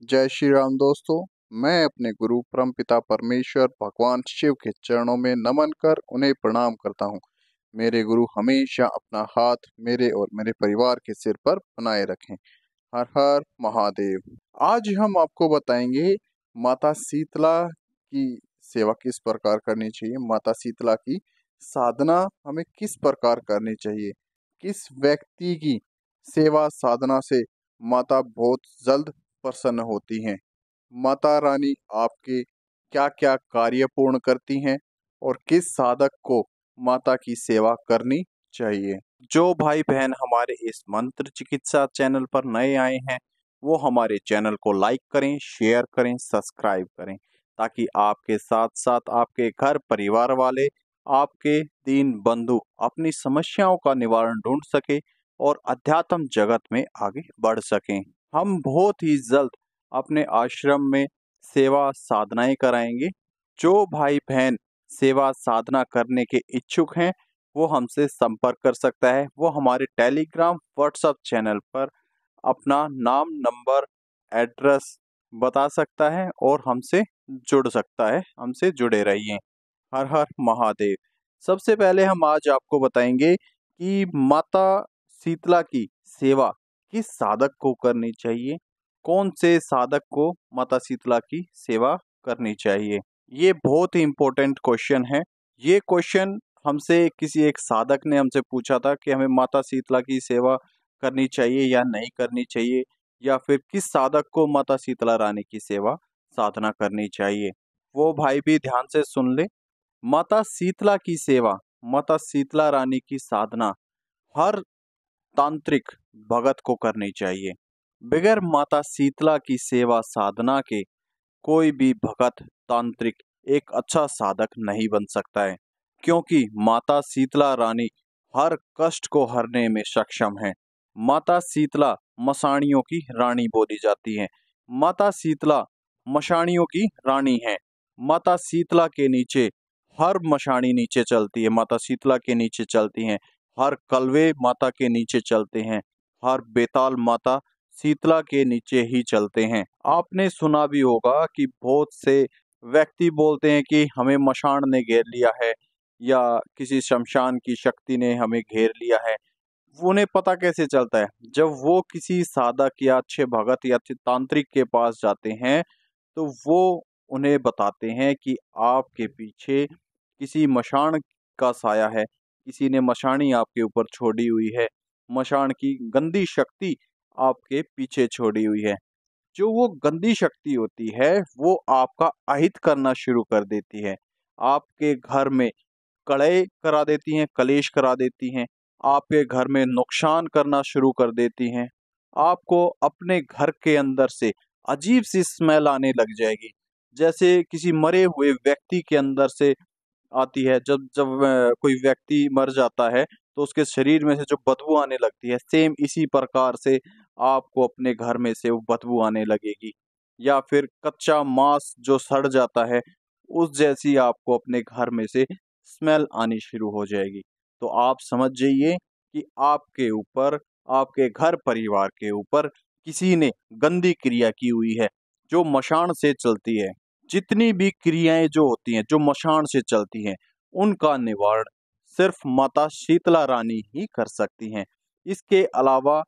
जय श्री राम दोस्तों। मैं अपने गुरु परमपिता परमेश्वर भगवान शिव के चरणों में नमन कर उन्हें प्रणाम करता हूँ। मेरे गुरु हमेशा अपना हाथ मेरे और मेरे परिवार के सिर पर बनाए रखें। हर हर महादेव। आज हम आपको बताएंगे माता शीतला की सेवा किस प्रकार करनी चाहिए, माता शीतला की साधना हमें किस प्रकार करनी चाहिए, किस व्यक्ति की सेवा साधना से माता बहुत जल्द प्रसन्न होती हैं, माता रानी आपके क्या क्या कार्य पूर्ण करती हैं और किस साधक को माता की सेवा करनी चाहिए। जो भाई बहन हमारे इस मंत्र चिकित्सा चैनल पर नए आए हैं वो हमारे चैनल को लाइक करें, शेयर करें, सब्सक्राइब करें, ताकि आपके साथ साथ आपके घर परिवार वाले, आपके दीन बंधु अपनी समस्याओं का निवारण ढूंढ सके और अध्यात्म जगत में आगे बढ़ सकें। हम बहुत ही जल्द अपने आश्रम में सेवा साधनाएं कराएंगे। जो भाई बहन सेवा साधना करने के इच्छुक हैं वो हमसे संपर्क कर सकता है। वो हमारे टेलीग्राम व्हाट्सएप चैनल पर अपना नाम, नंबर, एड्रेस बता सकता है और हमसे जुड़ सकता है। हमसे जुड़े रहिए। हर हर महादेव। सबसे पहले हम आज आपको बताएंगे कि माता शीतला की सेवा किस साधक को करनी चाहिए, कौन से साधक को माता शीतला की सेवा करनी चाहिए। ये बहुत ही इम्पोर्टेंट क्वेश्चन है। ये क्वेश्चन हमसे किसी एक साधक ने हमसे पूछा था कि हमें माता शीतला की सेवा करनी चाहिए या नहीं करनी चाहिए, या फिर किस साधक को माता शीतला रानी की सेवा साधना करनी चाहिए। वो भाई भी ध्यान से सुन ले। माता शीतला की सेवा, माता शीतला रानी की साधना हर तांत्रिक भगत को करनी चाहिए। बगैर माता शीतला की सेवा साधना के कोई भी भगत तांत्रिक एक अच्छा साधक नहीं बन सकता है, क्योंकि माता शीतला रानी हर कष्ट को हरने में सक्षम है। माता शीतला मशाणियों की रानी बोली जाती है। माता शीतला मशाणियों की रानी है। माता शीतला के नीचे हर मशाणी नीचे चलती है, माता शीतला के नीचे चलती हैं। हर कलवे माता के नीचे चलते हैं। हर बेताल माता शीतला के नीचे ही चलते हैं। आपने सुना भी होगा कि बहुत से व्यक्ति बोलते हैं कि हमें मशान ने घेर लिया है या किसी शमशान की शक्ति ने हमें घेर लिया है। उन्हें पता कैसे चलता है? जब वो किसी साधक या अच्छे भगत या अच्छे तांत्रिक के पास जाते हैं तो वो उन्हें बताते हैं कि आपके पीछे किसी मशान का साया है, किसी ने मशानी आपके ऊपर छोड़ी हुई है, मशान की गंदी शक्ति आपके पीछे छोड़ी हुई है। जो वो गंदी शक्ति होती है वो आपका अहित करना शुरू कर देती है। आपके घर में कलह करा देती हैं, कलेश करा देती हैं, आपके घर में नुकसान करना शुरू कर देती हैं। आपको अपने घर के अंदर से अजीब सी स्मेल आने लग जाएगी, जैसे किसी मरे हुए व्यक्ति के अंदर से आती है। जब जब कोई व्यक्ति मर जाता है तो उसके शरीर में से जो बदबू आने लगती है, सेम इसी प्रकार से आपको अपने घर में से वो बदबू आने लगेगी। या फिर कच्चा मांस जो सड़ जाता है उस जैसी आपको अपने घर में से स्मेल आनी शुरू हो जाएगी। तो आप समझ जाइए कि आपके ऊपर, आपके घर परिवार के ऊपर किसी ने गंदी क्रिया की हुई है जो मशान से चलती है। जितनी भी क्रियाएं जो होती हैं जो मशान से चलती हैं उनका निवारण सिर्फ माता शीतला रानी ही कर सकती हैं। इसके अलावा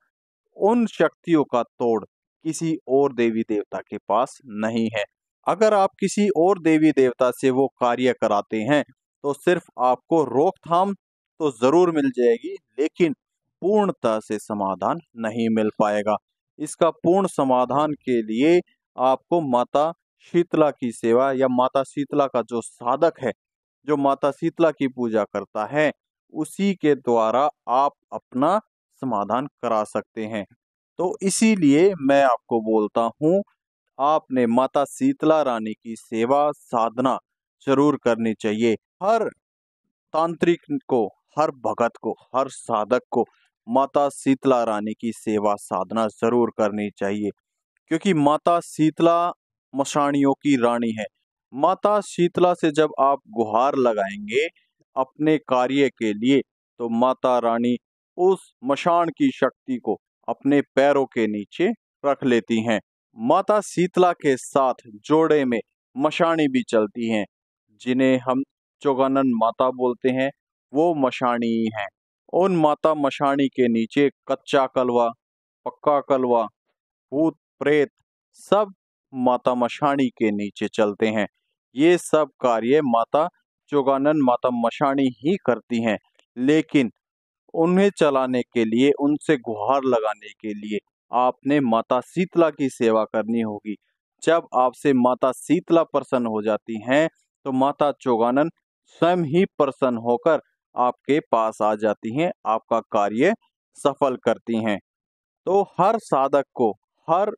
उन शक्तियों का तोड़ किसी और देवी देवता के पास नहीं है। अगर आप किसी और देवी देवता से वो कार्य कराते हैं तो सिर्फ आपको रोकथाम तो जरूर मिल जाएगी, लेकिन पूर्णतः से समाधान नहीं मिल पाएगा। इसका पूर्ण समाधान के लिए आपको माता शीतला की सेवा या माता शीतला का जो साधक है, जो माता शीतला की पूजा करता है, उसी के द्वारा आप अपना समाधान करा सकते हैं। तो इसीलिए मैं आपको बोलता हूँ, आपने माता शीतला रानी की सेवा साधना जरूर करनी चाहिए। हर तांत्रिक को, हर भगत को, हर साधक को माता शीतला रानी की सेवा साधना जरूर करनी चाहिए, क्योंकि माता शीतला मशाणियों की रानी है। माता शीतला से जब आप गुहार लगाएंगे अपने कार्य के लिए तो माता रानी उस मशान की शक्ति को अपने पैरों के नीचे रख लेती हैं। माता शीतला के साथ जोड़े में मशाणी भी चलती हैं, जिन्हें हम चौगानन माता बोलते हैं। वो मशाणी ही हैं। उन माता मशाणी के नीचे कच्चा कलवा, पक्का कलवा, भूत प्रेत सब माता मशाणी के नीचे चलते हैं। ये सब कार्य माता चौगानन माता मशाणी ही करती हैं। लेकिन उन्हें चलाने के लिए, उनसे गुहार लगाने के लिए आपने माता शीतला की सेवा करनी होगी। जब आपसे माता शीतला प्रसन्न हो जाती हैं, तो माता चौगानन स्वयं ही प्रसन्न होकर आपके पास आ जाती हैं, आपका कार्य सफल करती हैं। तो हर साधक को, हर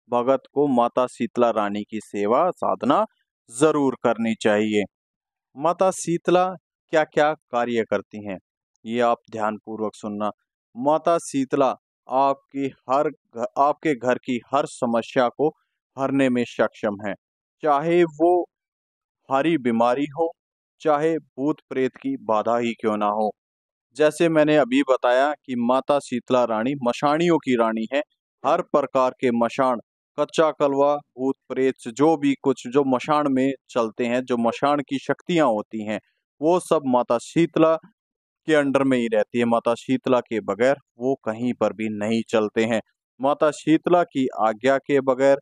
भगत को माता शीतला रानी की सेवा साधना जरूर करनी चाहिए। माता शीतला क्या क्या कार्य करती हैं, ये आप ध्यान पूर्वक सुनना। माता शीतला आपके घर की हर समस्या को हरने में सक्षम है। चाहे वो भारी बीमारी हो, चाहे भूत प्रेत की बाधा ही क्यों ना हो। जैसे मैंने अभी बताया कि माता शीतला रानी मशाणियों की रानी है। हर प्रकार के मशान, कच्चा कलवा, भूत प्रेत, जो भी कुछ जो मशान में चलते हैं, जो मशान की शक्तियां होती हैं, वो सब माता शीतला के अंडर में ही रहती है। माता शीतला के बगैर वो कहीं पर भी नहीं चलते हैं। माता शीतला की आज्ञा के बगैर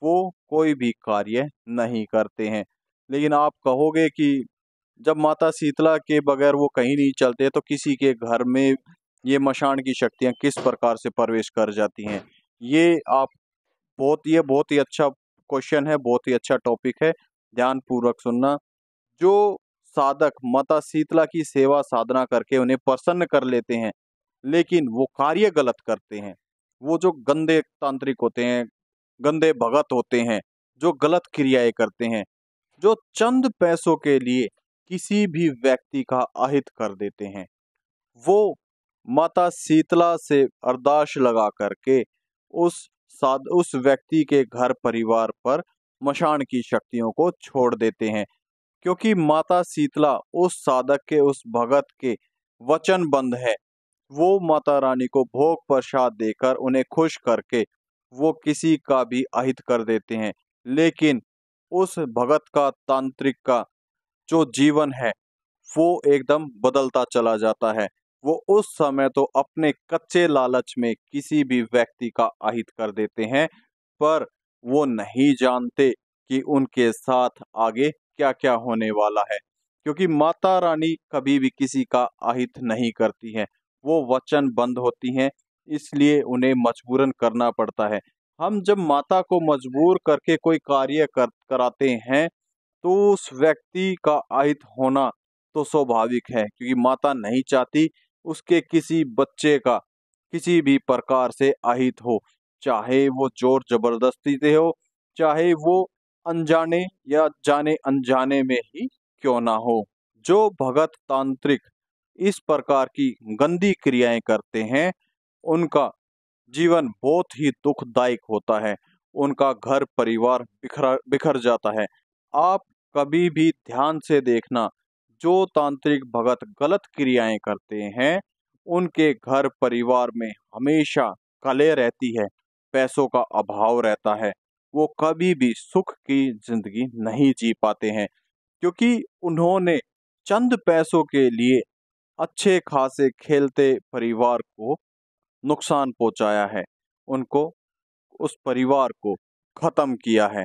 वो कोई भी कार्य नहीं करते हैं। लेकिन आप कहोगे कि जब माता शीतला के बगैर वो कहीं नहीं चलते, तो किसी के घर में ये मशान की शक्तियां किस प्रकार से प्रवेश कर जाती हैं? ये बहुत ही अच्छा क्वेश्चन है, बहुत ही अच्छा टॉपिक है। ध्यान पूर्वक सुनना। जो साधक माता शीतला की सेवा साधना करके उन्हें प्रसन्न कर लेते हैं, लेकिन वो कार्य गलत करते हैं, वो जो गंदे तांत्रिक होते हैं, गंदे भगत होते हैं, जो गलत क्रियाएं करते हैं, जो चंद पैसों के लिए किसी भी व्यक्ति का अहित कर देते हैं, वो माता शीतला से अरदास लगा करके उस व्यक्ति के घर परिवार पर मशान की शक्तियों को छोड़ देते हैं। क्योंकि माता शीतला उस साधक के, उस भगत के वचनबद्ध है। वो माता रानी को भोग प्रसाद देकर उन्हें खुश करके वो किसी का भी अहित कर देते हैं। लेकिन उस भगत का, तांत्रिक का जो जीवन है, वो एकदम बदलता चला जाता है। वो उस समय तो अपने कच्चे लालच में किसी भी व्यक्ति का अहित कर देते हैं, पर वो नहीं जानते कि उनके साथ आगे क्या क्या होने वाला है। क्योंकि माता रानी कभी भी किसी का अहित नहीं करती हैं, वो वचनबद्ध होती हैं, इसलिए उन्हें मजबूरन करना पड़ता है। हम जब माता को मजबूर करके कोई कार्य कराते हैं, तो उस व्यक्ति का अहित होना तो स्वाभाविक है, क्योंकि माता नहीं चाहती उसके किसी बच्चे का किसी भी प्रकार से अहित हो, चाहे वो जोर जबरदस्ती से हो, चाहे वो अनजाने या जाने अनजाने में ही क्यों ना हो। जो भगत तांत्रिक इस प्रकार की गंदी क्रियाएं करते हैं, उनका जीवन बहुत ही दुखदायक होता है। उनका घर परिवार बिखर बिखर जाता है। आप कभी भी ध्यान से देखना, जो तांत्रिक भगत गलत क्रियाएं करते हैं, उनके घर परिवार में हमेशा कलह रहती है, पैसों का अभाव रहता है। वो कभी भी सुख की जिंदगी नहीं जी पाते हैं, क्योंकि उन्होंने चंद पैसों के लिए अच्छे खासे खेलते परिवार को नुकसान पहुंचाया है। उनको, उस परिवार को खत्म किया है।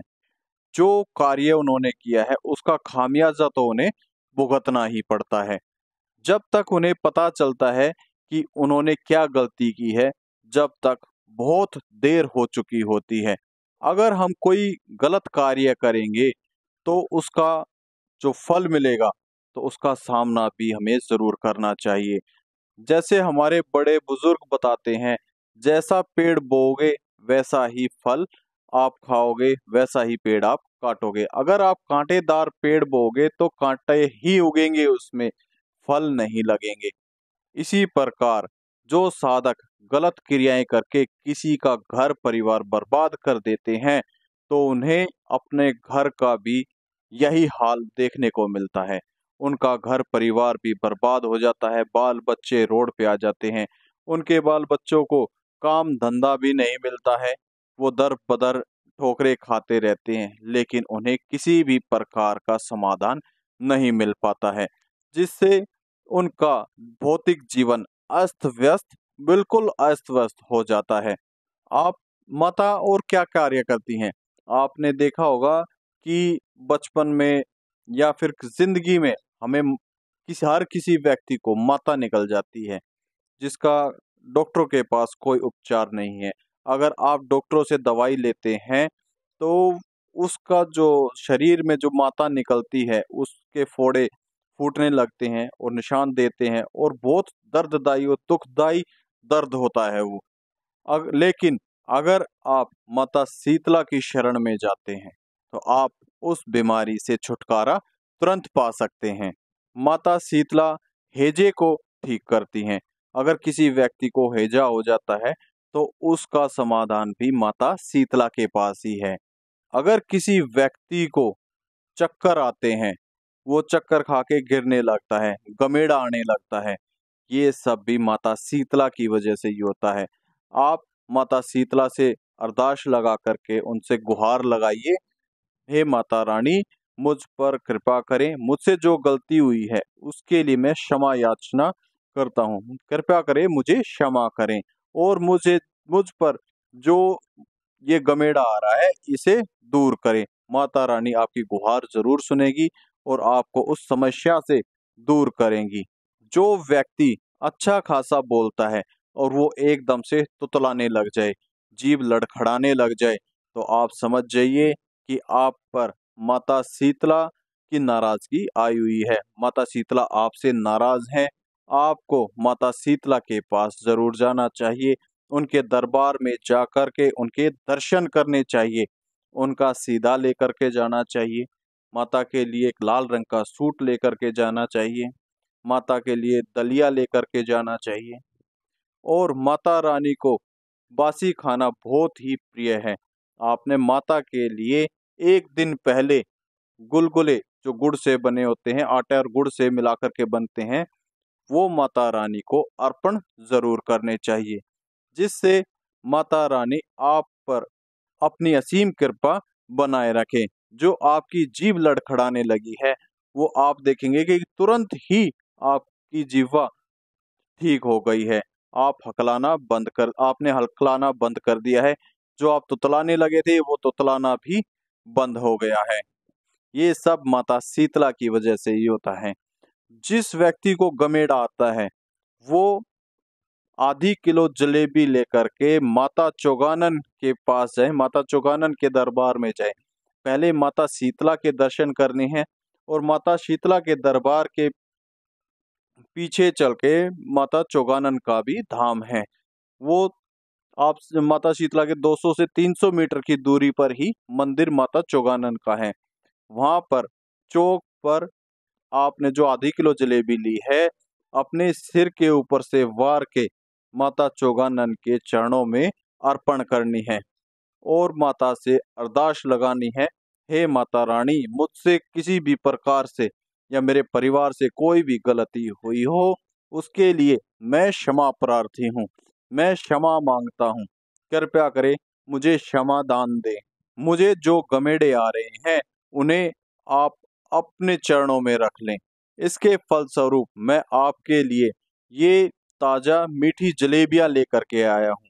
जो कार्य उन्होंने किया है, उसका खामियाजा तो उन्हें भुगतना ही पड़ता है। जब तक उन्हें पता चलता है कि उन्होंने क्या गलती की है, जब तक बहुत देर हो चुकी होती है। अगर हम कोई गलत कार्य करेंगे, तो उसका जो फल मिलेगा, तो उसका सामना भी हमें जरूर करना चाहिए। जैसे हमारे बड़े बुजुर्ग बताते हैं, जैसा पेड़ बोओगे वैसा ही फल आप खाओगे, वैसा ही पेड़ आप काटोगे। अगर आप कांटेदार पेड़ बोओगे, तो कांटे ही उगेंगे, उसमें फल नहीं लगेंगे। इसी प्रकार जो साधक गलत क्रियाएं करके किसी का घर परिवार बर्बाद कर देते हैं, तो उन्हें अपने घर का भी यही हाल देखने को मिलता है। उनका घर परिवार भी बर्बाद हो जाता है, बाल बच्चे रोड पे आ जाते हैं। उनके बाल बच्चों को काम धंधा भी नहीं मिलता है, वो दर बदर ठोकरें खाते रहते हैं, लेकिन उन्हें किसी भी प्रकार का समाधान नहीं मिल पाता है, जिससे उनका भौतिक जीवन अस्त व्यस्त, बिल्कुल अस्त व्यस्त हो जाता है। आप माता और क्या कार्य करती हैं? आपने देखा होगा कि बचपन में या फिर जिंदगी में हमें हर किसी व्यक्ति को माता निकल जाती है, जिसका डॉक्टरों के पास कोई उपचार नहीं है। अगर आप डॉक्टरों से दवाई लेते हैं, तो उसका जो शरीर में जो माता निकलती है, उसके फोड़े फूटने लगते हैं और निशान देते हैं और बहुत दर्ददायी और दुखदाई दर्द होता है वो। लेकिन अगर आप माता शीतला की शरण में जाते हैं, तो आप उस बीमारी से छुटकारा तुरंत पा सकते हैं। माता शीतला हैजे को ठीक करती हैं। अगर किसी व्यक्ति को हैजा हो जाता है, तो उसका समाधान भी माता शीतला के पास ही है। अगर किसी व्यक्ति को चक्कर आते हैं, वो चक्कर खा के गिरने लगता है, गमेड़ा आने लगता है, ये सब भी माता शीतला की वजह से ही होता है। आप माता शीतला से अरदास लगा करके उनसे गुहार लगाइए, हे माता रानी, मुझ पर कृपा करें, मुझसे जो गलती हुई है उसके लिए मैं क्षमा याचना करता हूँ, कृपया करें मुझे क्षमा करें और मुझ पर जो ये गमेड़ा आ रहा है इसे दूर करें। माता रानी आपकी गुहार जरूर सुनेगी और आपको उस समस्या से दूर करेंगी। जो व्यक्ति अच्छा खासा बोलता है और वो एकदम से तुतलाने लग जाए, जीभ लड़खड़ाने लग जाए, तो आप समझ जाइए कि आप पर माता शीतला की नाराजगी आई हुई है। माता शीतला आपसे नाराज हैं। आपको माता शीतला के पास जरूर जाना चाहिए, उनके दरबार में जाकर के उनके दर्शन करने चाहिए, उनका सीधा लेकर के जाना चाहिए, माता के लिए एक लाल रंग का सूट लेकर के जाना चाहिए, माता के लिए दलिया लेकर के जाना चाहिए और माता रानी को बासी खाना बहुत ही प्रिय है। आपने माता के लिए एक दिन पहले गुलगुले, जो गुड़ से बने होते हैं, आटे और गुड़ से मिलाकर के बनते हैं, वो माता रानी को अर्पण जरूर करने चाहिए, जिससे माता रानी आप पर अपनी असीम कृपा बनाए रखे। जो आपकी जीभ लड़खड़ाने लगी है, वो आप देखेंगे कि तुरंत ही आपकी जीवा ठीक हो गई है। आपने हकलाना बंद कर दिया है। जो आप तुतलाने लगे थे, वो तुतलाना भी बंद हो गया है। ये सब माता शीतला की वजह से ही होता है। जिस व्यक्ति को गमेड़ा आता है, वो आधी किलो जलेबी लेकर के माता चौगानन के पास जाए, माता चौगानन के दरबार में जाए। पहले माता शीतला के दर्शन करने हैं और माता शीतला के दरबार के पीछे चल के माता चौगानन का भी धाम है। वो आप माता शीतला के 200 से 300 मीटर की दूरी पर ही मंदिर माता चौगानन का है। वहां पर चौक पर आपने जो आधी किलो जलेबी ली है, अपने सिर के ऊपर से वार के माता चौगानन के चरणों में अर्पण करनी है और माता से अरदास लगानी है, हे माता रानी, मुझसे किसी भी प्रकार से या मेरे परिवार से कोई भी गलती हुई हो, उसके लिए मैं क्षमा प्रार्थी हूँ, मैं क्षमा मांगता हूँ, कृपया करे मुझे क्षमा दान दे। मुझे जो गमेड़े आ रहे हैं, उन्हें आप अपने चरणों में रख लें। इसके फलस्वरूप मैं आपके लिए ये ताजा मीठी जलेबियां लेकर के आया हूँ।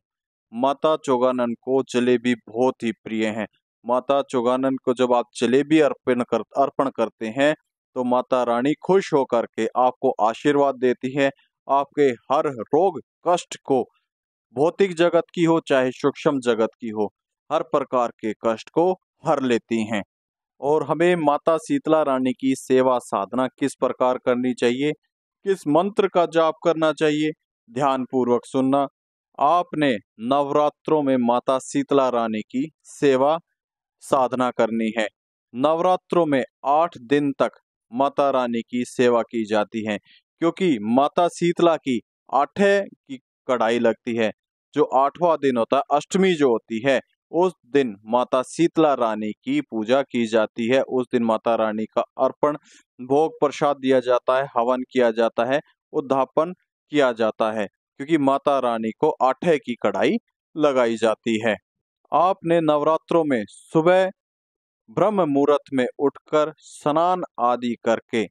माता चौगानन को जलेबी बहुत ही प्रिय है। माता चौगानन को जब आप जलेबी अर्पण करते हैं, तो माता रानी खुश होकर के आपको आशीर्वाद देती है। आपके हर रोग कष्ट को, भौतिक जगत की हो चाहे सूक्ष्म जगत की हो, हर प्रकार के कष्ट को हर लेती हैं। और हमें माता शीतला रानी की सेवा साधना किस प्रकार करनी चाहिए, किस मंत्र का जाप करना चाहिए, ध्यान पूर्वक सुनना। आपने नवरात्रों में माता शीतला रानी की सेवा साधना करनी है। नवरात्रों में 8 दिन तक माता रानी की सेवा की जाती है, क्योंकि माता शीतला की आठे की कढ़ाई लगती है। जो 8वां दिन होता है, अष्टमी जो होती है, उस दिन माता शीतला रानी की पूजा की जाती है। उस दिन माता रानी का अर्पण, भोग प्रसाद दिया जाता है, हवन किया जाता है, उद्यापन किया जाता है, क्योंकि माता रानी को आठे की कढ़ाई लगाई जाती है। आपने नवरात्रों में सुबह ब्रह्म मुहूर्त में उठकर स्नान आदि करके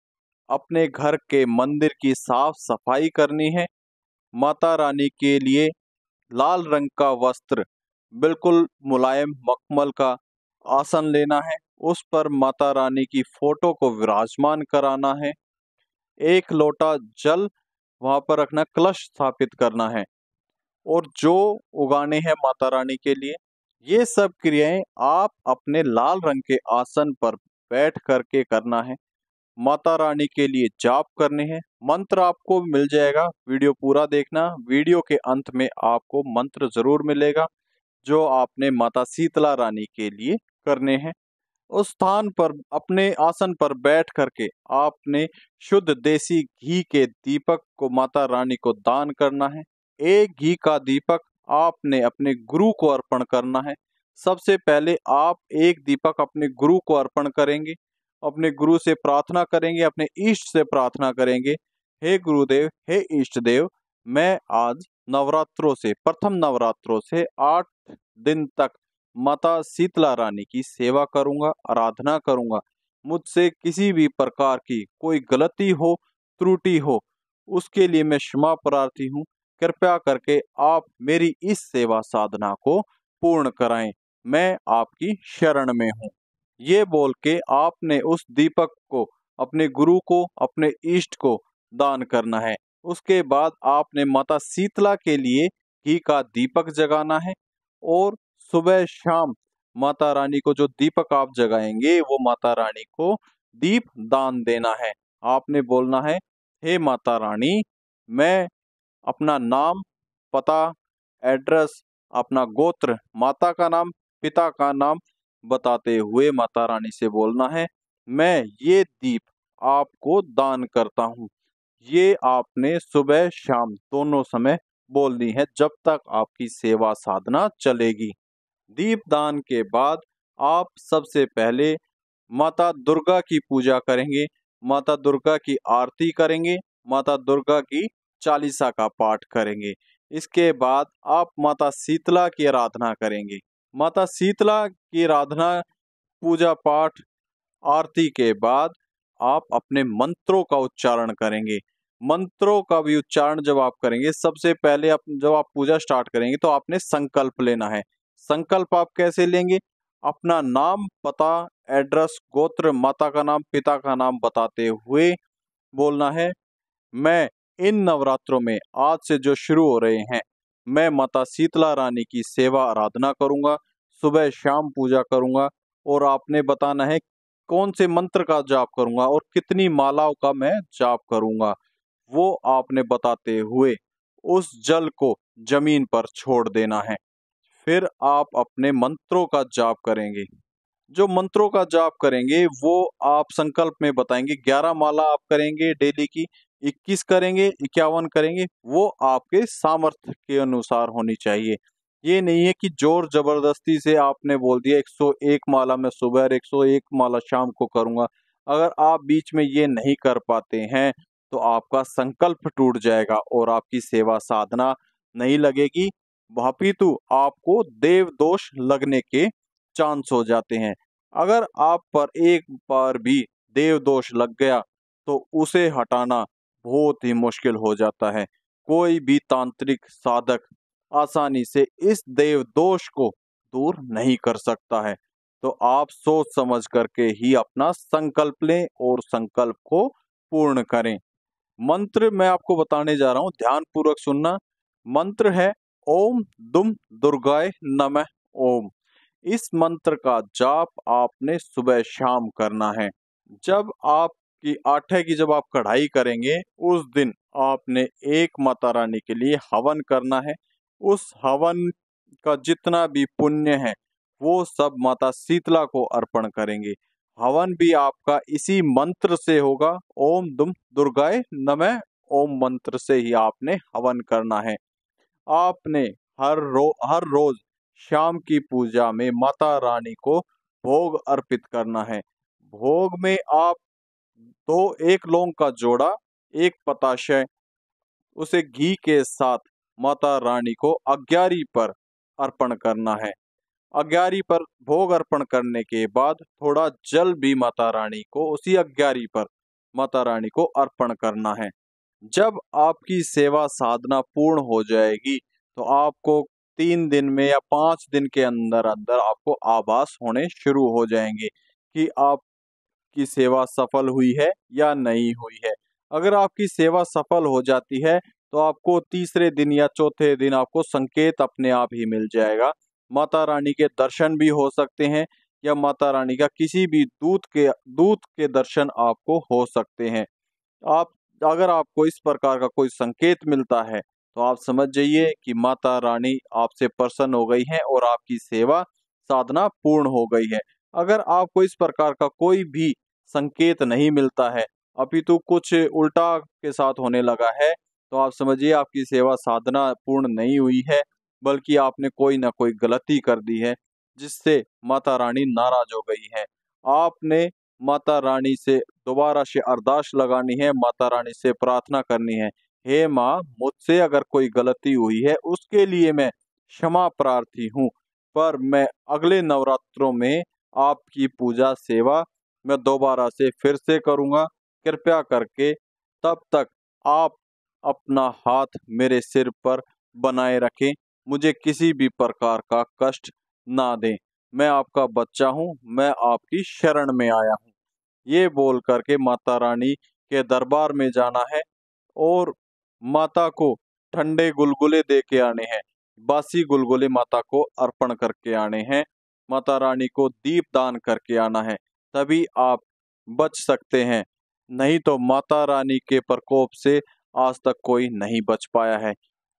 अपने घर के मंदिर की साफ सफाई करनी है। माता रानी के लिए लाल रंग का वस्त्र, बिल्कुल मुलायम मखमल का आसन लेना है। उस पर माता रानी की फोटो को विराजमान कराना है। एक लोटा जल वहां पर रखना, कलश स्थापित करना है और जो उगाने हैं माता रानी के लिए। ये सब क्रियाएं आप अपने लाल रंग के आसन पर बैठ करके करना है। माता रानी के लिए जाप करने हैं। मंत्र आपको मिल जाएगा, वीडियो पूरा देखना। वीडियो के अंत में आपको मंत्र जरूर मिलेगा जो आपने माता शीतला रानी के लिए करने हैं। उस स्थान पर अपने आसन पर बैठ करके आपने शुद्ध देसी घी के दीपक को माता रानी को दान करना है। एक घी का दीपक आपने अपने गुरु को अर्पण करना है। सबसे पहले आप एक दीपक अपने गुरु को अर्पण करेंगे, अपने गुरु से प्रार्थना करेंगे, अपने इष्ट से प्रार्थना करेंगे। हे गुरुदेव, हे इष्ट देव, मैं आज नवरात्रों से, प्रथम नवरात्रों से 8 दिन तक माता शीतला रानी की सेवा करूंगा, आराधना करूंगा। मुझसे किसी भी प्रकार की कोई गलती हो, त्रुटि हो, उसके लिए मैं क्षमा प्रार्थी हूँ। कृपया करके आप मेरी इस सेवा साधना को पूर्ण कराएं। मैं आपकी शरण में हूँ। ये बोल के आपने उस दीपक को अपने गुरु को, अपने इष्ट को दान करना है। उसके बाद आपने माता शीतला के लिए घी का दीपक जगाना है और सुबह शाम माता रानी को जो दीपक आप जगाएंगे वो माता रानी को दीप दान देना है। आपने बोलना है, हे माता रानी, मैं अपना नाम, पता, एड्रेस, अपना गोत्र, माता का नाम, पिता का नाम बताते हुए माता रानी से बोलना है, मैं ये दीप आपको दान करता हूँ। ये आपने सुबह शाम दोनों समय बोलनी है जब तक आपकी सेवा साधना चलेगी। दीपदान के बाद आप सबसे पहले माता दुर्गा की पूजा करेंगे, माता दुर्गा की आरती करेंगे, माता दुर्गा की चालीसा का पाठ करेंगे। इसके बाद आप माता शीतला की आराधना करेंगे। माता शीतला की आराधना, पूजा पाठ, आरती के बाद आप अपने मंत्रों का उच्चारण करेंगे। मंत्रों का भी उच्चारण जब आप करेंगे, सबसे पहले आप जब आप पूजा स्टार्ट करेंगे तो आपने संकल्प लेना है। संकल्प आप कैसे लेंगे? अपना नाम, पता, एड्रेस, गोत्र, माता का नाम, पिता का नाम बताते हुए बोलना है, मैं इन नवरात्रों में आज से जो शुरू हो रहे हैं, मैं माता शीतला रानी की सेवा आराधना करूंगा, सुबह शाम पूजा करूंगा। और आपने बताना है कौन से मंत्र का जाप करूंगा और कितनी मालाओं का मैं जाप करूंगा। वो आपने बताते हुए उस जल को जमीन पर छोड़ देना है। फिर आप अपने मंत्रों का जाप करेंगे। जो मंत्रों का जाप करेंगे वो आप संकल्प में बताएंगे। 11 माला आप करेंगे डेली की, 21 करेंगे, 51 करेंगे, वो आपके सामर्थ्य के अनुसार होनी चाहिए। ये नहीं है कि जोर जबरदस्ती से आपने बोल दिया 101 माला मैं सुबह और 101 माला शाम को करूंगा। अगर आप बीच में ये नहीं कर पाते हैं तो आपका संकल्प टूट जाएगा और आपकी सेवा साधना नहीं लगेगी, अपितु आपको देव दोष लगने के चांस हो जाते हैं। अगर आप पर एक बार भी देव दोष लग गया तो उसे हटाना बहुत ही मुश्किल हो जाता है। कोई भी तांत्रिक साधक आसानी से इस देव दोष को दूर नहीं कर सकता है। तो आप सोच समझ करके ही अपना संकल्प लें और संकल्प को पूर्ण करें। मंत्र मैं आपको बताने जा रहा हूं, ध्यान पूर्वक सुनना। मंत्र है ओम दुम दुर्गाय नमः ओम। इस मंत्र का जाप आपने सुबह शाम करना है। जब आपकी आटे की जब आप कढ़ाई करेंगे उस दिन आपने एक माता रानी के लिए हवन करना है। उस हवन का जितना भी पुण्य है वो सब माता शीतला को अर्पण करेंगे। हवन भी आपका इसी मंत्र से होगा, ओम दुम दुर्गाय नमः ओम मंत्र से ही आपने हवन करना है। आपने हर रोज शाम की पूजा में माता रानी को भोग अर्पित करना है। भोग में आप दो, एक लौंग का जोड़ा, एक पताशय, उसे घी के साथ माता रानी को अग्यारी पर अर्पण करना है। अग्यारी पर भोग अर्पण करने के बाद थोड़ा जल भी माता रानी को उसी अग्यारी पर माता रानी को अर्पण करना है। जब आपकी सेवा साधना पूर्ण हो जाएगी तो आपको 3 दिन में या 5 दिन के अंदर अंदर आपको आभास होने शुरू हो जाएंगे कि आपकी सेवा सफल हुई है या नहीं हुई है। अगर आपकी सेवा सफल हो जाती है तो आपको तीसरे दिन या चौथे दिन आपको संकेत अपने आप ही मिल जाएगा। माता रानी के दर्शन भी हो सकते हैं या माता रानी का किसी भी दूत के दर्शन आपको हो सकते हैं। आप अगर आपको इस प्रकार का कोई संकेत मिलता है तो आप समझ जाइए कि माता रानी आपसे प्रसन्न हो गई हैं और आपकी सेवा साधना पूर्ण हो गई है। अगर आपको इस प्रकार का कोई भी संकेत नहीं मिलता है अपितु कुछ उल्टा के साथ होने लगा है तो आप समझिए आपकी सेवा साधना पूर्ण नहीं हुई है, बल्कि आपने कोई ना कोई गलती कर दी है जिससे माता रानी नाराज हो गई है। आपने माता रानी से दोबारा से अरदास लगानी है, माता रानी से प्रार्थना करनी है, हे माँ मुझसे अगर कोई गलती हुई है उसके लिए मैं क्षमा प्रार्थी हूँ, पर मैं अगले नवरात्रों में आपकी पूजा सेवा मैं दोबारा से फिर से करूँगा। कृपया करके तब तक आप अपना हाथ मेरे सिर पर बनाए रखें, मुझे किसी भी प्रकार का कष्ट ना दें। मैं आपका बच्चा हूँ, मैं आपकी शरण में आया हूँ। ये बोल करके माता रानी के दरबार में जाना है और माता को ठंडे गुलगुले दे के आने हैं। बासी गुलगुले माता को अर्पण करके आने हैं। माता रानी को दीप दान करके आना है, तभी आप बच सकते हैं। नहीं तो माता रानी के प्रकोप से आज तक कोई नहीं बच पाया है।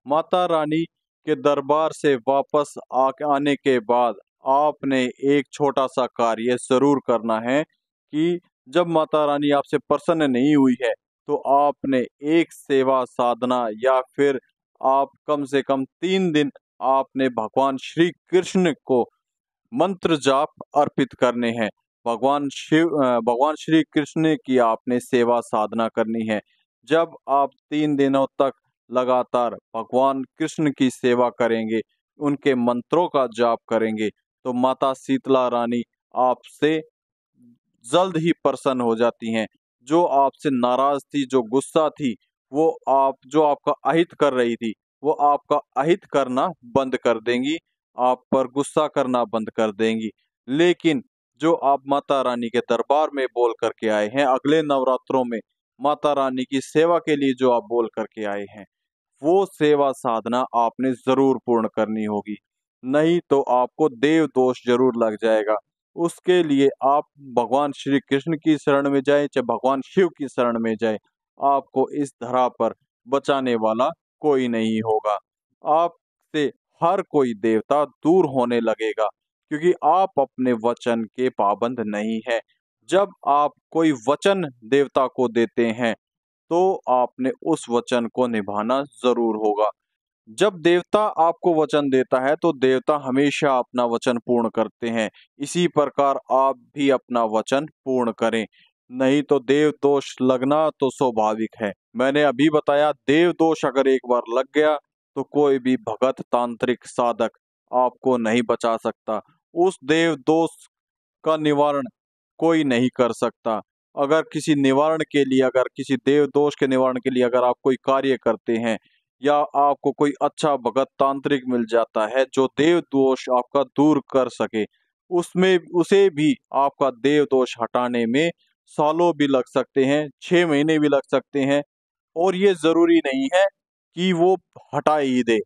माता रानी के दरबार से वापस आने के बाद आपने एक छोटा सा कार्य जरूर करना है कि जब माता रानी आपसे प्रसन्न नहीं हुई है तो आपने एक सेवा साधना या फिर आप कम से कम 3 दिन आपने भगवान मंत्र जाप अर्पित करने हैं। भगवान श्री कृष्ण की आपने सेवा साधना करनी है। जब आप 3 दिनों तक लगातार भगवान कृष्ण की सेवा करेंगे, उनके मंत्रों का जाप करेंगे, तो माता शीतला रानी आपसे जल्द ही प्रसन्न हो जाती हैं। जो आपसे नाराज थी, जो गुस्सा थी, वो आप जो आपका अहित कर रही थी, वो आपका अहित करना बंद कर देंगी, आप पर गुस्सा करना बंद कर देंगी। लेकिन जो आप माता रानी के दरबार में बोल करके आए हैं, अगले नवरात्रों में माता रानी की सेवा के लिए जो आप बोल करके आए हैं, वो सेवा साधना आपने जरूर पूर्ण करनी होगी, नहीं तो आपको देव दोष जरूर लग जाएगा। उसके लिए आप भगवान श्री कृष्ण की शरण में जाए चाहे भगवान शिव की शरण में जाए, आपको इस धरा पर बचाने वाला कोई नहीं होगा। आपसे हर कोई देवता दूर होने लगेगा, क्योंकि आप अपने वचन के पाबंद नहीं है। जब आप कोई वचन देवता को देते हैं तो आपने उस वचन को निभाना जरूर होगा। जब देवता आपको वचन देता है तो देवता हमेशा अपना वचन पूर्ण करते हैं। इसी प्रकार आप भी अपना वचन पूर्ण करें, नहीं तो देव दोष लगना तो स्वाभाविक है। मैंने अभी बताया, देव दोष अगर एक बार लग गया तो कोई भी भगत तांत्रिक साधक आपको नहीं बचा सकता। उस देव दोष का निवारण कोई नहीं कर सकता। अगर किसी देव दोष के निवारण के लिए अगर आप कोई कार्य करते हैं या आपको कोई अच्छा भगत तांत्रिक मिल जाता है जो देव दोष आपका दूर कर सके, उसमें उसे भी आपका देव दोष हटाने में सालों भी लग सकते हैं, 6 महीने भी लग सकते हैं। और ये जरूरी नहीं है कि वो हटा ही दे,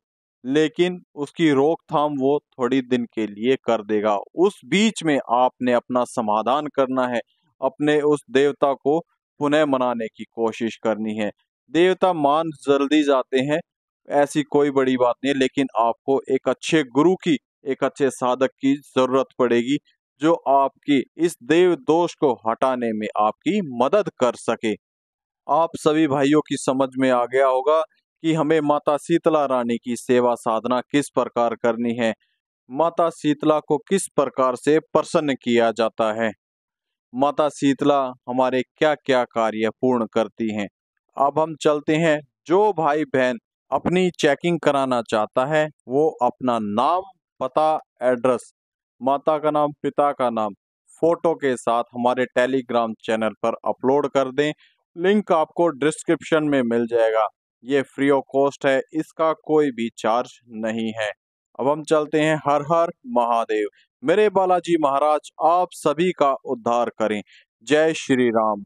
लेकिन उसकी रोकथाम वो थोड़ी दिन के लिए कर देगा। उस बीच में आपने अपना समाधान करना है, अपने उस देवता को पुनः मनाने की कोशिश करनी है। देवता मान जल्दी जाते हैं, ऐसी कोई बड़ी बात नहीं है, लेकिन आपको एक अच्छे गुरु की, एक अच्छे साधक की जरूरत पड़ेगी जो आपकी इस देव दोष को हटाने में आपकी मदद कर सके। आप सभी भाइयों की समझ में आ गया होगा कि हमें माता शीतला रानी की सेवा साधना किस प्रकार करनी है, माता शीतला को किस प्रकार से प्रसन्न किया जाता है, माता शीतला हमारे क्या क्या कार्य पूर्ण करती हैं। अब हम चलते हैं। जो भाई बहन अपनी चेकिंग कराना चाहता है वो अपना नाम, पता, एड्रेस माता का नाम, पिता का नाम, फोटो के साथ हमारे टेलीग्राम चैनल पर अपलोड कर दें। लिंक आपको डिस्क्रिप्शन में मिल जाएगा। ये फ्री ऑफ कॉस्ट है, इसका कोई भी चार्ज नहीं है। अब हम चलते हैं। हर हर महादेव। मेरे बालाजी महाराज आप सभी का उद्धार करें। जय श्री राम।